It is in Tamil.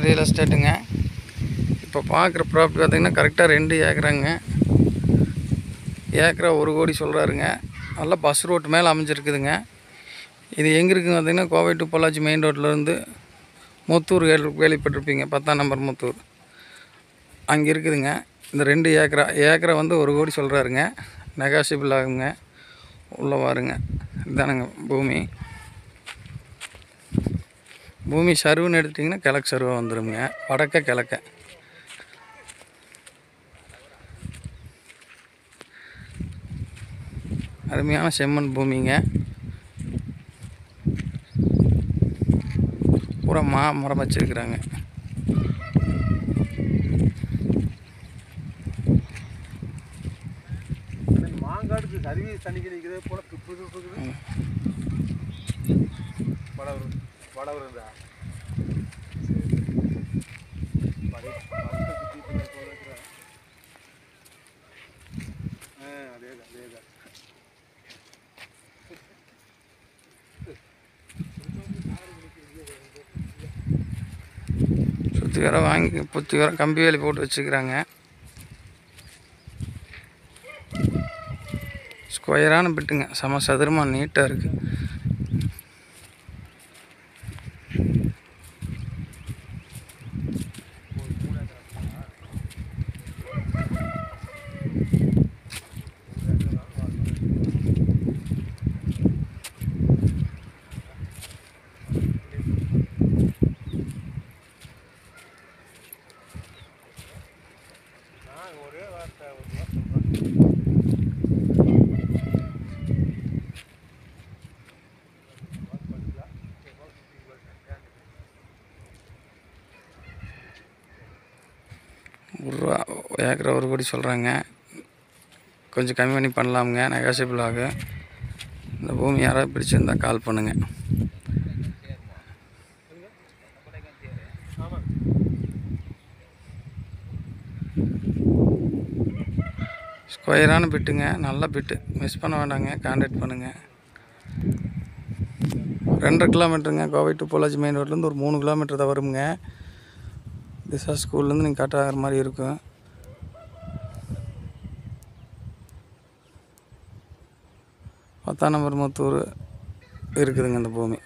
ரியல் எஸ்டேட்டுங்க. இப்போ பார்க்குற ப்ராப்பர்ட்டி பார்த்திங்கன்னா கரெக்டாக 2 ஏக்கராங்க. ஏக்கரா 1 கோடி சொல்கிறாருங்க. நல்லா பஸ் ரோட்டு மேலே அமைஞ்சிருக்குதுங்க. இது எங்கே இருக்குதுன்னு பார்த்திங்கன்னா கோவை டு பொள்ளாச்சி மெயின் ரோட்லேருந்து முத்தூர் கேள்விப்பட்டிருப்பீங்க, 10ஆம் நம்பர் முத்தூர் அங்கே இருக்குதுங்க. இந்த 2 ஏக்கரா வந்து 1 கோடி சொல்கிறாருங்க. நெகாசிபிள் ஆகுங்க. உள்ளே வாருங்க. இதுதானுங்க பூமி சருவுன்னு எடுத்துட்டிங்கன்னா கிழக்கு சருவாக வந்துடுங்க. கிழக்க அருமையான செம்மண் பூமிங்க. பூரா மரம் வச்சுருக்குறாங்க. மாங்காடுக்கு சர்வீஸ் தண்ணிக்கு நிற்கிறது போல வடவருந்தா அதேதான் சுற்றி வர வாங்கி புத்தி வர கம்பி வேலி போட்டு வச்சுக்கிறாங்க. ஸ்கொயரான பிட்டுங்க, சம சதுரமாக நீட்டாக இருக்குது. ஒரே வார்த்தை ஏக்கரா 1 கோடி சொல்கிறாங்க. கொஞ்சம் கம்மி பண்ணி பண்ணலாமுங்க, நெகாசிபிள் ஆகும். இந்த பூமி யாராவது பிடிச்சிருந்தா கால் பண்ணுங்கள். ஸ்கொயரான பிட்டுங்க, நல்ல பிட்டு, மிஸ் பண்ண வேண்டாங்க. கான்டாக்ட் பண்ணுங்கள். 2.5 கிலோமீட்டருங்க. கோவை டு பொள்ளாச்சி மெயின் ரோட்லேருந்து ஒரு 3 கிலோமீட்டர் தான் வருங்க. திசா ஸ்கூல்லேருந்து நீங்கள் கரெக்டாக ஆகிற மாதிரி இருக்கும். 10ஆம் நம்பர் முத்தூர் இருக்குதுங்க இந்த பூமி.